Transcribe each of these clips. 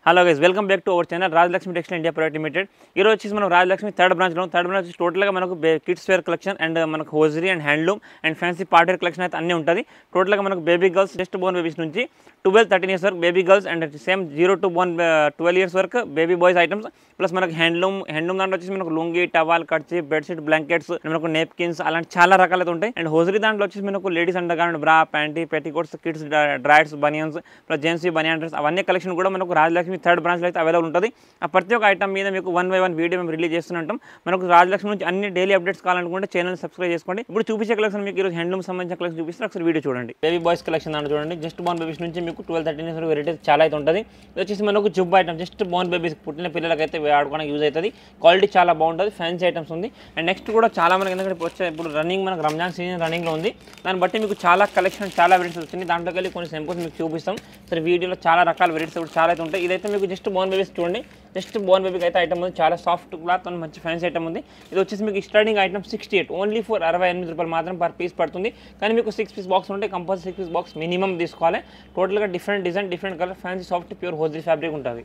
Hello guys welcome back to our channel Rajalakshmi textile India private limited. ఈ రోజు వచ్చేసి మనం రాజలక్ష్మి థర్డ్ బ్రాంచ్ టోటల్గా మనకు కిడ్స్ వేర్ కలెక్షన్ అండ్ మనకు hosiery and handloom and fancy party wear collection అయితే అన్నీ ఉంటుంది. టోటల్గా మనకు baby girls just born babies నుంచి 12-13 ఇయర్స్ వరకు baby girls and same 0 to 12 years వరకు బేబీ బాయ్స్ ఐటమ్స్ ప్లస్ మనకు హ్యాండ్లూమ్ దాంట్లో వచ్చేసి మనకు లుంగి, టవాల్, కట్చి, బెడ్షీట్, బ్లాంకెట్స్, మనకు నేప్కిన్స్ అలాంటి చాలా రకాలు అయితే ఉంటాయి. అండ్ హోజరీ దాంట్లో వచ్చేసి మనకు ladies under garment, bra, panty, petticoats, kids drawers, banians plus gents banian dress అవన్నీ కలెక్షన్ కూడా మనకు రాజలక్ష్మి థర్డ్ బ్రాంచ్లో అయితే అవైలబుల్ ఉంటుంది. ఆ ప్రతి ఒక్క ఐటమ్ మీద మీకు 1 by 1 వీడియో మేము రిలీజ్ చేస్తుంటాం. మనకు రాజలక్ష్మి నుంచి అన్ని డైలీ అప్డేట్స్ కావాలనుకుంటే ఛానల్ సబ్స్క్రైబ్ చేసుకోండి. ఇప్పుడు చూపించే కలెక్షన్ మీకు ఈరోజు హ్యాండ్లూమ్ సంబంధించిన కలెక్షన్ చూపిస్తే ఒకసారి వీడియో చూడండి. బేబీ బాయ్స్ కలెక్షన్ దాంట్లో చూడండి. జస్ట్ బోర్న్ బేబీస్ నుంచి మీకు 12-13 ఇయర్స్ వరకు వెరైటీస్ చాలా అయితే ఉంటుంది. ఇది వచ్చేసి మనకు జుబ్బా ఐటమ్ జస్ట్ బోర్న్ బేబీస్ పుట్టిన పిల్లలకి అయితే ఆడుకోవడానికి యూజ్ అవుతుంది. క్వాలిటీ చాలా బాగుంటుంది, ఫ్యాన్సీ ఐటమ్స్ ఉంది. అండ్ నెక్స్ట్ కూడా చాలా మనకి ఎందుకంటే ఇప్పుడు రన్నింగ్ మనకు రంజాన్ సీజన్ రన్నింగ్లో ఉంది. దాన్ని బట్టి మీకు చాలా కలెక్షన్ చాలా వెరైటీస్ వచ్చింది. దాంట్లోకి వెళ్ళి కొన్ని సింపుల్స్ మీకు చూపిస్తాం. సరే వీడియోలో చాలా రకాల వెరైటీస్ కూడా చాలా అయితే ఉంటాయి. ఇదైతే మీకు జస్ట్ బోర్న్ బేబీస్ చూడండి. జస్ట్ బోర్న్ బేబీకి అయితే ఐటమ్ ఉంది, చాలా సాఫ్ట్ క్లాత్ అండ్ మంచి ఫ్యాన్సీ ఐటమ్ ఉంది. ఇది వచ్చేసి మీకు స్టార్టింగ్ ఐటమ్ 68 ఓన్లీ ఫర్ 68 రూపాయలు మాత్రం పర్ పీస్ పడుతుంది. కానీ మీకు 6 పీస్ బాక్స్ ఉంటే కంపల్సరీ 6 పీస్ బాక్స్ మినిమం తీసుకోవాలి. టోటల్గా different design, different colour, fancy soft pure hosiery fabric ఉంటుంది.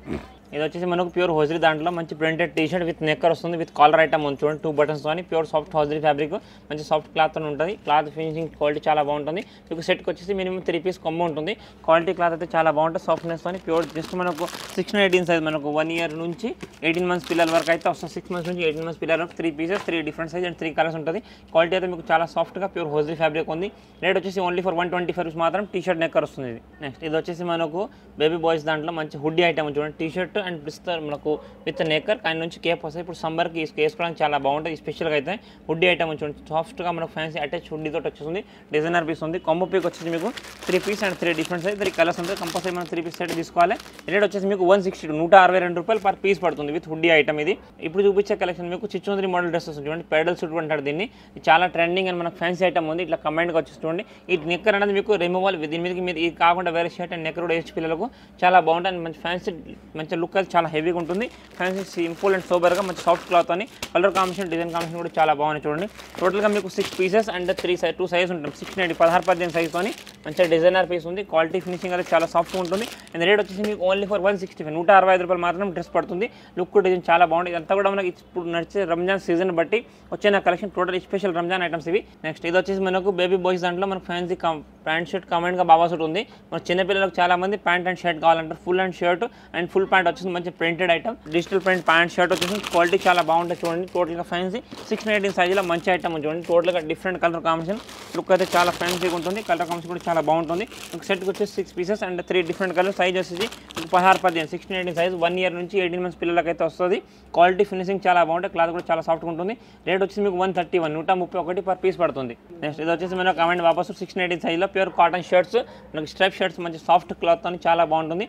ఇది వచ్చేసి మనకు ప్యూర్ హోజరీ దాంట్లో మంచి ప్రింటెడ్ టీషర్ట్ విత్ నెక్కర్ వస్తుంది, విత్ కాలర్ ఐటమ్ ఉంది చూడండి. 2 buttons తోని ప్యూర్ సాఫ్ట్ హోజరీ ఫ్యాబ్రిక్, మంచి సాఫ్ట్ క్లాత్ ఉంటుంది. క్లాత్ ఫినిషింగ్ క్వాలిటీ చాలా బాగుంటుంది. మీకు సెట్కి వచ్చేసి మినిమం 3 పీస్ కొమ్మ ఉంటుంది. క్వాలిటీ క్లాత్ అయితే చాలా బాగుంటుంది, సాఫ్ట్నెస్ తోని ప్యూర్. జస్ట్ మనకు 6-18 సైజ్ మనకు 1 year నుంచి 18 months పిల్లల వరకు అయితే వస్తుంది. 6 months నుంచి 18 months పిల్లల వరకు 3 pieces, 3 different size and 3 colours ఉంటుంది. క్వాలిటీ అయితే మీకు చాలా సాఫ్ట్గా ప్యూర్ హోజరీ ఫ్యాబ్రిక్ ఉంది. రేట్ వచ్చేసి ఓన్లీ ఫర్ 125 రూపీస్ మాత్రం టీషర్ట్ నెక్కర్ వస్తుంది. ఇది నెక్స్ట్ ఇది వచ్చేసి మనకు బేబీ బాయ్స్ దాంట్లో మంచి హుడ్డీ ఐటమ్ చూడండి. టీషర్ట్ అండ్ బ్లిస్టర్ మనకు విత్ నెక్కర్ కానీ నుంచి కేప్ వస్తాయి. ఇప్పుడు సమ్మర్కి వేసుకోవడానికి చాలా బాగుంటుంది. స్పెషల్గా అయితే హుడ్డీ ఐటమ్ చూడండి. సాఫ్ట్గా మనకు ఫ్యాన్సీ అటాచ్ హుడ్డీ తోటి వచ్చేస్తుంది. డిజైనర్ పీస్ ఉంది. కొమ్మ పీక్ వచ్చేసి మీకు 3 piece and 3 different size, 3 colours ఉంటుంది. కంపల్సరీ మనం 3 పీస్ సెట్ తీసుకోవాలి. రేట్ వచ్చేసి మీకు 162 రూపాయలు పర్ పీస్ పడుతుంది విత్ హుడ్డీ ఐటమ్. ఇది ఇప్పుడు చూపించే కలెక్షన్ మీకు చిచ్చోంద్రి మోడల్ డ్రెస్ వస్తుంది చూడండి. పెడల్ సూట్ అంటారు దీన్ని. చాలా ట్రెండింగ్ అండ్ మనకు ఫ్యాన్సీ ఐటమ్ ఉంది. ఇట్లా కమెంట్గా వచ్చేసి చూడండి. ఈ నెక్కర్ అనేది మీకు రిమూవల్, దీని మీద మీరు ఇది కాకుండా వేరే షర్ట్ అండ్ నెక్కర్ కూడా వేసి పిల్లలకు చాలా బాగుంటుంది. మంచి ఫ్యాన్సీ మంచి లుక్ అది చాలా హెవీగా ఉంటుంది. ఫ్యాన్సీ సింపుల్ అండ్ సోబర్గా మంచి సాఫ్ట్ క్లాత్ అని కలర్ కాంబినేషన్, డిజైన్ కాంబినేషన్ కూడా చాలా బాగుంది చూడండి. టోటల్గా మీకు 6 pieces అండ్ 2 సైజ్ ఉంటుంది. 16-18 సైజ్తోని మంచిగా డిజైనర్ పీస్ ఉంది. క్వాలిటీ ఫినిషింగ్ అనేది చాలా సాఫ్ట్గా ఉంటుంది. అండ్ రేట్ వచ్చేసి మీకు ఓన్లీ ఫర్ 165 రూపాయలు మాత్రం డ్రెస్ పడుతుంది. లుక్ డిజైన్ చాలా బాగుంది. ఇదంతా కూడా మనకి ఇప్పుడు నడిచే రంజాన్ సీజన్ బట్టి వచ్చిన collection total special Ramzan items ఇవి. నెక్స్ట్ ఇది వచ్చేసి మనకు బేబీ బాయ్స్ దాంట్లో మనకు ఫ్యాన్సీ ప్యాంట్ షర్ట్ కామెంట్గా బాబా సూట్ ఉంది. మన చిన్నపిల్లలకు చాలా మంది ప్యాంట్ అండ్ షర్ట్ కావాలంటారు. Full and shirt and full pant వచ్చేసి మంచి printed item. Digital print pant shirt వచ్చేసి క్వాలిటీ చాలా బాగుంటుంది చూడండి. టోటల్గా ఫ్యాన్సీ 16-18 సైజులో మంచి ఐటమ్ చూడండి. టోటల్గా డిఫరెంట్ కలర్ కాంబినేషన్, లుక్ అయితే చాలా ఫ్యాన్సీగా ఉంటుంది. కలర్ కాంబినేషన్ కూడా చాలా బాగుంటుంది. ఒక సెట్కి వచ్చేసి 6 pieces and 3 different colour. Size వచ్చేసి 16-18 16-18 సైజ్ 1 year నుంచి 18 months పిల్లలకి అయితే వస్తుంది. క్వాలిటీ ఫినిషింగ్ చాలా బాగుంటుంది. క్లాత్ కూడా చాలా సాఫ్ట్గా ఉంటుంది. రేట్ వచ్చేసి మీకు 131 పర్ పీస్ పడుతుంది. నెక్స్ట్ ఇది వచ్చేసి మనకు కమెంట్ వాపస్ 16-18 సైజ్లో ప్యూర్ కాటన్ షర్ట్స్, మనకి స్ట్రైప్ షర్ట్స్ మంచి సాఫ్ట్ క్లాత్ అని చాలా బాగుంటుంది.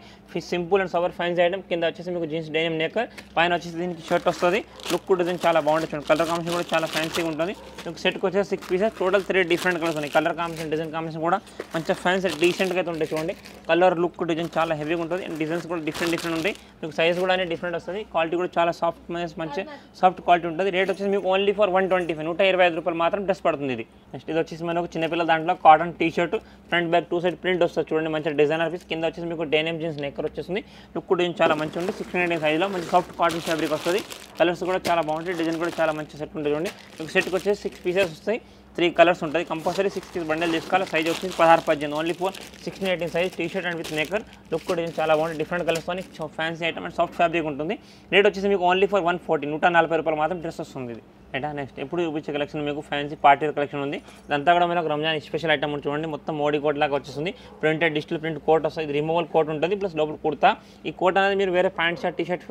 సింపుల్ అండ్ సవర్ ఫ్యాన్సీ ఐటమ్. కింద వచ్చేసి మీకు జీన్స్ డైనిమ్ నెక్కర్, పైన వచ్చేసి దీనికి షర్ట్ వస్తుంది. లుక్ డిజైన్ చాలా బాగుంటుంది చూడండి. కలర్ కాంబినేషన్ కూడా చాలా ఫ్యాన్సీగా ఉంటుంది. మీకు సెట్కి వచ్చేసి 6 pieces, టోటల్ 3 different కలర్స్ ఉన్నాయి. కలర్ కాంబినేషన్, డిజైన్ కాంబినేషన్ కూడా మంచిగా ఫ్యాన్సీ డీసెంట్గా అయితే ఉంటాయి చూడండి. కలర్ లుక్ డిజైన్ చాలా హెవీగా ఉంటుంది. అండ్ డిజైన్స్ కూడా డిఫరెంట్ ఉంటాయి. మీకు సైజ్ కూడా అనేది డిఫరెంట్ వస్తుంది. క్వాలిటీ కూడా చాలా మంచి సాఫ్ట్ క్వాలిటీ ఉంటుంది. రేట్ వచ్చేసి మీకు ఓన్లీ ఫర్ 125 రూపాయలు మాత్రం డ్రెస్ పడుతుంది ఇది. నెక్స్ట్ ఇది వచ్చేసి మనకు చిన్నపిల్లల దాంట్లో cotton T shirt, front back 2 side print వస్తుంది చూడండి. మంచి డిజైనర్ పీస్. కింద వచ్చేసి మీకు డైనిమ్ జీన్స్ నెక్కర్ వచ్చేసింది. లుక్ డిజైన్ చాలా మంచిగా ఉంది. 16-18 సైజ్లో మంచి సాఫ్ట్ కాటన్ ఫ్యాబ్రిక్ వస్తుంది. కలర్స్ కూడా చాలా బాగుంటాయి. డిజైన్ కూడా చాలా మంచి సెట్ ఉంటుంది చూడండి. మీకు సెట్కి వచ్చేసి 6 pieces వస్తాయి. 3 కలర్స్ ఉంటుంది. కంపల్సరీ 6 పీస్ బండిల్ తీసుకోవాలి. సైజ్ వచ్చేసి 16-18 only for 16-18 size. T shirt and with నెక్కర్. లుక్ డిజైన్ చాలా బాగుంటుంది. డిఫరెంట్ కలర్స్ అని fancy item and soft fabric ఉంటుంది. రేట్ వచ్చేసి మీకు ఓన్లీ ఫర్ 140 రూపాయలు మాత్రం డ్రెస్ వస్తుంది ఇది. రైటా. నెక్స్ట్ ఎప్పుడు చూపించే కలెక్షన్ మీకు ఫ్యాన్సీ పార్టీ వేర్ కలెక్షన్ ఉంది. ఇదంతా కూడా మనకు రంజాన్ స్పెషల్ ఐటమ్ చూడండి. మొత్తం మోడీ కోట్ లాగా వచ్చేస్తుంది. ప్రింటెడ్ డిజిటల్ ప్రింట్ కోట్ వస్తుంది. ఇది రిమూవల్ కోట్ ఉంటుంది ప్లస్ లోపల కుర్తా. ఈ కోట్ అనేది మీరు వేరే ప్యాంట్ షర్ట్, టీ షర్ట్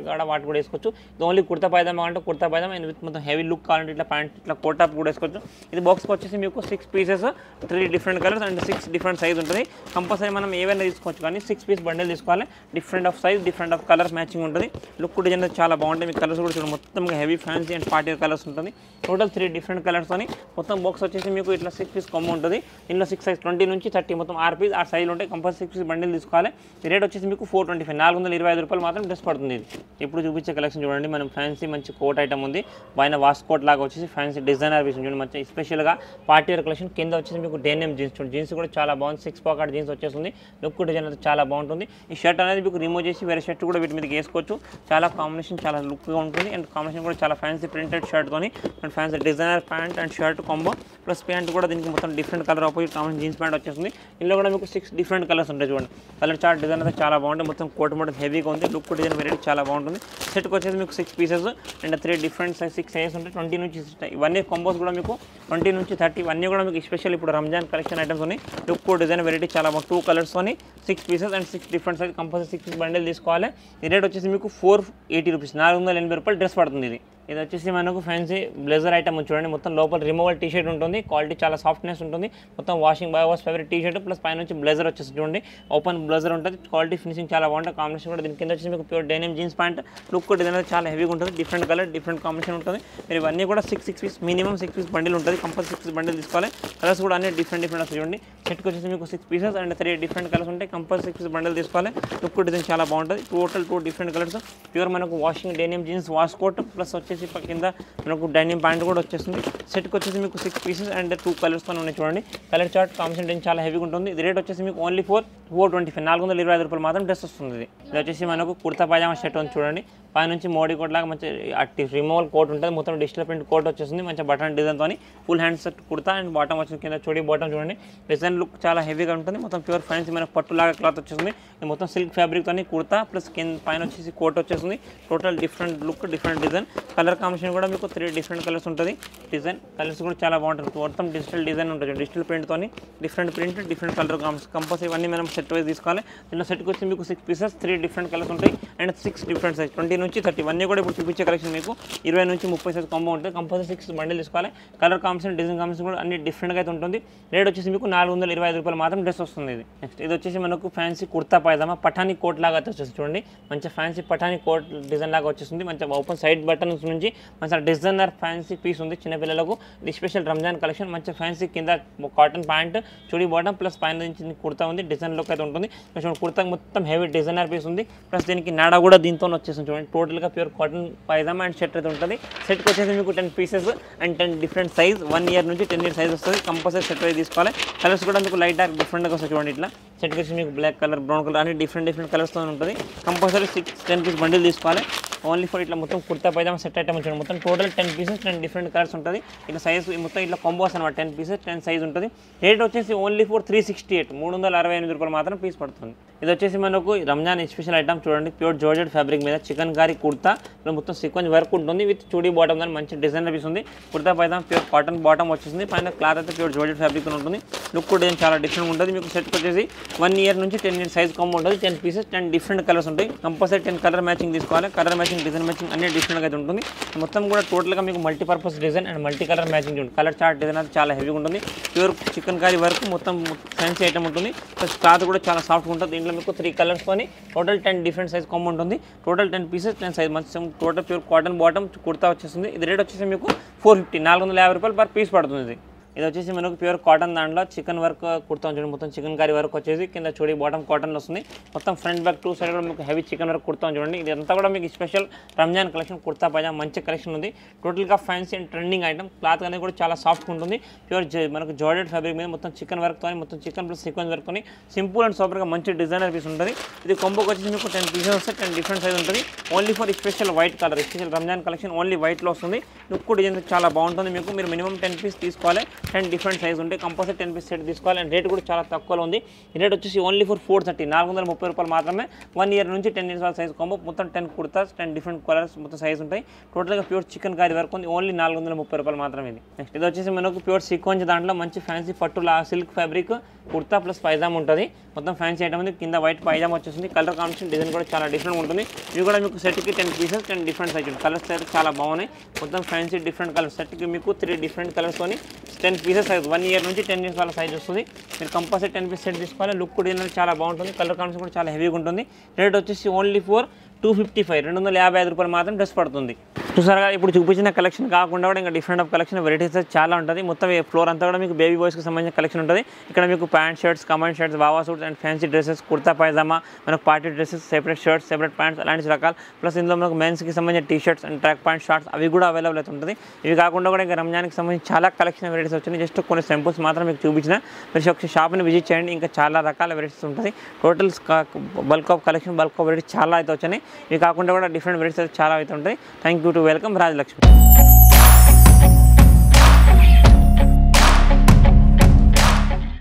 కూడా వాటి కూడా వేసుకోవచ్చు. ఇది ఓన్లీ కుర్తా పైదామా అంటే కుర్తా పైదామా, అండ్ విత్ మొత్తం హెవీ లుక్ కావాలంటే ఇట్లా ప్యాంట్ ఇట్లా కోట్ టాప్ కూడా వేసుకోవచ్చు. ఇది బాక్స్కి వచ్చేసి మీకు 6 pieces, 3 different colours and 6 different size ఉంటుంది. కంపల్సరీ మనం ఏవైనా తీసుకోవచ్చు కానీ 6 piece బండిల్ తీసుకోవాలి. Different of size, different of colours matching ఉంటుంది. లుక్ డిజైన్ చాలా బాగుంటుంది. మీకు కలర్స్ కూడా చూడండి. మొత్తం heavy fancy and party colours ఉంటుంది. టోటల్ 3 డిఫరెంట్ కలర్స్తోని మొత్తం బాక్స్ వచ్చేసి మీకు ఇట్లా 6 పీస్ కాంబో ఉంటుంది. ఇందులో 6 సైజ్ 20 నుంచి 30 మొత్తం 6 పీస్ 6 సైజులు ఉంటాయి. కంపల్సరీ 6 పీస్ బండిల్ తీసుకోవాలి. ఈ రేట్ వచ్చేసి మీకు 425 425 రూపాయలు మాత్రం డ్రెస్ పడుతుంది. ఇది ఇప్పుడు చూపించే కలెక్షన్ చూడండి. మనం ఫ్యాన్సీ మంచి కోట్ ఐటమ్ ఉంది. పైన వాష్ కోట్ లాగా వచ్చేసి ఫ్యాన్సీ డిజైనర్ పీస్ చూడండి. మంచి స్పెషల్గా పార్టీ వేర్ కలెక్షన్. కింద వచ్చేసి మీకు డెనిమ్ జీన్స్ చూడండి. జీన్స్ కూడా చాలా బాగుంది. 6 పాకెట్ జీన్స్ వచ్చేస్తుంది. లుక్ డిజైన్ అయితే చాలా బాగుంటుంది. ఈ షర్ట్ అనేది మీకు రిమూవ్ చేసి వేరే షర్ట్ కూడా వీటి మీదకి వేసుకోవచ్చు. చాలా కాంబినేషన్ చాలా లుక్గా ఉంటుంది. అండ్ కాంబినేషన్ కూడా చాలా ఫ్యాన్సీ ప్రింటెడ్ షర్ట్తోని and fancy designer pant and shirt combo plus pant కూడా దీనికి మొత్తం different colour opposite combination jeans pant వచ్చేస్తుంది. ఇందులో కూడా మీకు 6 డిఫరెంట్ కలర్స్ ఉంటాయి చూడండి. కలర్ చార్ట్ డిజైన్ అయితే చాలా బాగుంటుంది. మొత్తం కోట్ మోడల్ హెవీగా ఉంది. లుక్ డిజైన్ వెరైటీ చాలా బాగుంటుంది. సెట్కి వచ్చేసి మీకు 6 pieces and 3 different size 6 sizes ఉంటాయి. 20 నుంచి 60 ఇవన్నీ కాంబోస్ కూడా మీకు 20 నుంచి 30 ఇవన్నీ కూడా మీకు స్పెషల్ ఇప్పుడు రంజాన్ కలెక్షన్ ఐటమ్స్ ఉన్నాయి. లుక్ డిజైన్ వెరైటీ చాలా బాగుంది. 2 కలర్స్తోని 6 pieces and 6 different size compulsory 6 piece bundle తీసుకోవాలి. ఈ రేట్ వచ్చేసి మీకు 480 రూపీస్ 480 రూపాయలు డ్రెస్ పడుతుంది. ఇది వచ్చేసి మనకు ఫ్యాన్సీ బ్లేజర్ ఐటమ్ చూడండి. మొత్తం లోపల రిమూవల్ టీ షర్ట్ ఉంటుంది. క్వాలిటీ చాలా సాఫ్ట్నెస్ ఉంటుంది. మొత్తం washing by wash favourite T shirt plus పైన నుంచి బ్లేజర్ వచ్చేసి చూడండి. ఓపెన్ బ్లేజర్ ఉంటుంది. క్వాలిటీ ఫినిషింగ్ చాలా బాగుంటుంది. కాంబినేషన్ కూడా దీని కింద వచ్చేసి మీకు pure denim jeans pant look design చాలా హెవీగా ఉంటుంది. డిఫరెంట్ కలర్ డిఫరెంట్ కాంబినేషన్ ఉంటుంది. మీరు ఇవన్నీ కూడా 6 పీస్ మినిమం 6 పీస్ బండిల్ ఉంటుంది. కంపల్సరీ 6 పీస్ బండిల్ తీసుకోవాలి. కలర్స్ కూడా అన్ని డిఫరెంట్ వస్తాయి చూడండి. సెట్కి వచ్చేసి మీకు 6 పీసెస్ అండ్ 3 డిఫరెంట్ కలర్స్ ఉంటాయి. కంపల్సరీ 6 పీస్ బండిల్ తీసుకోవాలి. లుక్ డిజైన్ చాలా బాగుంటుంది. టోటల్ 2 డిఫరెంట్ కలర్స్ ప్యూర్ మనకు washing denim jeans wash coat plus వచ్చేసి కింద మనకు డైనింగ్ ప్యాంట్ కూడా వచ్చేస్తుంది. సెట్కి వచ్చేసి మీకు 6 పీసెస్ అండ్ 2 కలర్స్తో ఉన్నాయి చూడండి. కలర్ చార్ట్ కాంబినేషన్ చాలా హెవీగా ఉంటుంది. ఇది రేట్ వచ్చేసి మీకు ఓన్లీ 425 425 రూపాయలు మాత్రం డ్రెస్ వస్తుంది. ఇది వచ్చేసి మనకు కుర్తా పైజామా షర్ట్ ఉంది చూడండి. పైనుంచి మోడీ కోట్ లాగా మంచి అట్టి రిమూవల్ కోట్ ఉంటుంది. మొత్తం డిజిటల్ ప్రింట్ కోట్ వచ్చేస్తుంది. మంచి బటన్ డిజైన్తో full hands kurta and bottom వచ్చింది. కింద చూడి బాటమ్ చూడండి. డిజైన్ లుక్ చాలా హెవీగా ఉంటుంది. మొత్తం ప్యూర్ ఫ్యాన్సీ మనకు పట్టు లాగా క్లాత్ వచ్చేస్తుంది. ఇది మొత్తం సిల్క్ ఫ్యాబ్రిక్తో కుర్తా ప్లస్ కింద పైన వచ్చేసి కోట్ వచ్చేస్తుంది. Total different look different design. Colour combination కూడా మీకు 3 డిఫరెంట్ కలర్స్ ఉంటుంది. డిజైన్ కలర్స్ కూడా చాలా బాగుంటుంది. మొత్తం డిజిటల్ డిజైన్ ఉంటుంది. డిజిటల్ ప్రింట్తో different print different colour compulsory ఇవన్నీ మనం సెట్ వైజ్ తీసుకోవాలి. దీనిలో సెట్కి వచ్చి మీకు 6 పీసెస్ 3 డిఫరెంట్ కలర్స్ ఉంటాయి అండ్ 6 డిఫరెంట్ సైజ్ 20 నుంచి 30 ఇవన్నీ కూడా ఇప్పుడు చూపించే కలెక్షన్ మీకు 20 నుంచి 30 సైజ్ కాంబో ఉంటుంది. కంపల్సరీ 6 బండిల్ తీసుకోవాలి. కలర్ కాంబినేషన్ డిజైన్ కాంబినేషన్ కూడా అన్ని డిఫరెంట్గా అయితే ఉంటుంది. రేట్ వచ్చేసి మీకు 425 రూపాయలు మాత్రం డ్రెస్ వస్తుంది. ఇది నెక్స్ట్ ఇది వచ్చేసి మనకు ఫ్యాన్సీ కుర్తా పైజామా పఠానీ కోట్ లాగా అయితే వచ్చేసి చూడండి. మంచి ఫ్యాన్సీ పఠానీ కోట్ డిజైన్ లాగా వచ్చేస్తుంది. మంచి ఓపెన్ సైడ్ బటన్స్ నుంచి మంచి డిజైనర్ ఫ్యాన్సీ పీస్ ఉంది చిన్నపిల్లలకు. ఇది స్పెషల్ రంజాన్ కలెక్షన్. మంచి ఫ్యాన్సీ కింద కాటన్ ప్యాంట్ చూడి బాటమ్ ప్లస్ పైన నుంచి కుర్తా ఉంది. డిజైన్ లుక్ అయితే ఉంటుంది. కుర్తా మొత్తం హెవీ డిజైనర్ పీస్ ఉంది. ప్లస్ దీనికి నాడా కూడా దీంతో వచ్చేసింది చూడండి. టోటల్గా pure cotton pyjama and shirt అయితే ఉంటుంది. సెట్కి వచ్చేసి మీకు 10 pieces and 10 different size 1 year నుంచి 10 ఇయర్ సైజ్ వస్తుంది. కంపల్సరీ సెట్ అయితే తీసుకోవాలి. కలర్స్ కూడా మీకు లైట్ డార్క్ డిఫరెంట్గా వస్తాయి చూడండి. ఇట్లా సెట్కి వచ్చి మీకు బ్లాక్ కలర్ బ్రౌన్ కలర్ అన్ని డిఫరెంట్ కలర్స్తో ఉంటుంది. కంపల్సరీ 10 పీస్ బండిల్ తీసుకోవాలి. ఓన్లీ ఫర్ ఇట్లా మొత్తం కుర్తా పైజామా సెట్ ఐటమ్ చూడండి. మొత్తం టోటల్ 10 పీసెస్ 10 డిఫరెంట్ కలర్స్ ఉంటుంది. ఇట్లా సైజ్ మొత్తం ఇట్లా కాంబోస్ అనమాట. 10 పీసెస్ 10 సైజ్ ఉంటుంది. రేట్ వచ్చేసి ఓన్లీ ఫర్ 368 368 రూపాయలు మాత్రం పీస్ పడుతుంది. ఇది వచ్చేసి మనకు రంజాన్ స్పెషల్ ఐటమ్ చూడండి. ప్యూర్ జార్జెట్ ఫ్యాబ్రిక్ మీద చికెన్ కారీ కుర్తా మొత్తం సీక్వెన్స్ వర్క్ ఉంటుంది. విత్ చూడీ బాటమ్ దాని మంచి డిజైన్ పీస్ ఉంది. Kurta pyjama pure cotton bottom వచ్చేసింది. పైన క్లాత్ అయితే ప్యూర్ జార్జెట్ ఫ్యాబ్రిక్ ఉంటుంది. లుక్ డిజైన్ చాలా డిఫరెంట్ ఉంటుంది. మీకు సెట్కి వచ్చేసి 1 ఇయర్ నుంచి 10 ఇయర్ సైజ్ కాంబో ఉంటుంది. 10 పీసెస్ 10 డిఫరెంట్ కలర్స్ ఉంటాయి. కంపల్సరీ 10 కలర్ మ్యాచింగ్ తీసుకోవాలి. కలర్ మ్యాచింగ్ డిజైన్ మ్యాచింగ్ అన్ని డిఫరెంట్గా అయితే ఉంటుంది. మొత్తం కూడా టోటల్గా మీకు multipurpose design and multi colour matching ఉంటుంది. కలర్ చార్ట్ డిజైన్ అయితే చాలా హెవీగా ఉంటుంది. ప్యూర్ చికెన్ కారీ వర్క్ మొత్తం ఫ్యాన్సీ ఐటమ్ ఉంటుంది. ప్లస్ క్లాత్ కూడా చాలా సాఫ్ట్గా ఉంటుంది. దీంట్లో మీకు 3 కలర్స్ కొని టోటల్ 10 డిఫరెంట్ సైజ్ కాంబో ఉంటుంది. టోటల్ 10 పీసెస్ 10 సైజ్ మంచి total pure cotton bottom kurta వచ్చేస్తుంది. ఇది రేట్ వచ్చేసి మీకు 450 450 రూపాయలు పర్ పీస్ పడుతుంది. ఇది వచ్చేసి మనకు ప్యూర్ కాటన్ దాంట్లో చికెన్ వర్క్ కుర్తా చూడండి. మొత్తం చికెన్ కర్రీ వర్క్ వచ్చేసి కింద చూడి బాటమ్ కాటన్ వస్తుంది. మొత్తం ఫ్రంట్ బ్యాక్ 2 సైడ్ కూడా మీకు హెవీ చికెన్ వర్క్ కుర్తా చూడండి. ఇది అంతా కూడా మీకు స్పెషల్ రంజాన్ కలెక్షన్ కుర్తా పైజామా మంచి కలెక్షన్ ఉంది. టోటల్గా fancy and trending item. Cloth అనేది కూడా చాలా సాఫ్ట్గా ఉంటుంది. ప్యూర్ మనకు జార్జెట్ ఫ్యాబ్రిక్ మీద మొత్తం చికెన్ వర్క్తో మొత్తం చికెన్ ప్లస్ సీక్వెన్స్ వర్క్తో సింపుల్ అండ్ సూపర్గా మంచి డిజైనర్ పీస్ ఉంటుంది. ఇది కొంబోకి వచ్చేసి మీకు 10 పీసెస్ వస్తే 10 డిఫరెంట్ సైజ్ ఉంటుంది. Only for special white colour special Ramzan collection only వైట్లో వస్తుంది. లుక్ డిజైన్ చాలా బాగుంటుంది. మీకు మీరు మినిమం 10 పీస్ తీసుకోవాలి. 10 డిఫరెంట్ సైజ్ ఉంటే కంపల్సరీ 10 పీస్ సెట్ తీసుకోవాలి. అండ్ రేట్ కూడా చాలా తక్కువలో ఉంది. ఈ రేట్ వచ్చేసి ఓన్లీ ఫర్ 430 430 రూపాయలు మాత్రమే. 1 ఇయర్ నుంచి 10 ఇయర్స్ సైజ్ కాంబో మొత్తం 10 కుర్తాస్ 10 డిఫరెంట్ కలర్స్ మొత్తం సైజ్ ఉంటాయి. టోటల్గా ప్యూర్ చికెన్ కారీ వర్క్ ఉంది. ఓన్లీ 430 రూపాయలు మాత్రమే. ఇది నెక్స్ట్ ఇది వచ్చేసి మనకు ప్యూర్ సీక్వెన్స్ దాంట్లో మంచి ఫ్యాన్సీ పట్టు silk fabric kurta plus pyjama ఉంటుంది. మొత్తం ఫ్యాన్సీ ఐటమ్ ఉంది. కింద వైట్ పైజామా వచ్చేసింది. కలర్ కాంబినేషన్ డిజైన్ కూడా చాలా డిఫరెంట్ ఉంటుంది. ఇవి కూడా మీకు సెట్కి 10 పీసెస్ 10 డిఫరెంట్ సైజ్ కలర్స్ అయితే చాలా బాగున్నాయి. మొత్తం ఫ్యాన్సీ డిఫరెంట్ కలర్స్ సెట్కి మీకు 3 డిఫరెంట్ కలర్స్తోని 10 పీసెస్ సైజ్ 1 ఇయర్ నుంచి 10 ఇయర్స్ వాళ్ళ సైజ్ వస్తుంది. మీరు కంపల్సరీ 10 పీస్ సెట్ తీసుకోవాలి. లుక్ కూడా చాలా బాగుంటుంది. కలర్ కాంబినేషన్ కూడా చాలా హెవీగా ఉంటుంది. రేట్ వచ్చేసి ఓన్లీ ఫర్ 255 255 రూపాయలు మాత్రం డ్రెస్ పడుతుంది. చూసారుగా ఇప్పుడు చూపించిన కలెక్షన్ కాకుండా కూడా ఇంకా డిఫరెంట్ ఆఫ్ కలెక్షన్ వెరైటీస్ చాలా ఉంటుంది. మొత్తం ఫ్లోర్ అంతా కూడా మీకు బేబీ బాయ్స్కి సంబంధించిన కలెక్షన్ ఉంటుంది. ఇక్కడ మీకు ప్యాంట్ షర్ట్స్, కమాండ్ షర్ట్స్, వావా suits and fancy dresses, kurta pyjama, మనకు party dresses, separate shirts, separate pants అలాంటి రకాలు. ప్లస్ ఇందులో మనకు మెన్స్కి సంబంధించిన T shirts and track pant shorts అవి కూడా అవైలబుల్ అయితే ఉంటుంది. ఇవి కాకుండా కూడా ఇంకా రంజాన్కి సంబంధించి చాలా కలెక్షన్ వెరైటీస్ వచ్చినాయి. జస్ట్ కొన్ని సింపుల్స్ మాత్రం మీకు చూపించిన. మీరు ఒకసారి షాప్ని విజిట్ చేయండి. ఇంకా చాలా రకాల వెరైటీస్ ఉంటుంది. Total bulk of collection, bulk of varieties చాలా అయితే వచ్చినాయి. ఇవి కాకుండా కూడా డిఫరెంట్ వెరైటీస్ అయితే చాలా అయితే ఉంటాయి. Thank you to welcome Rajalakshmi.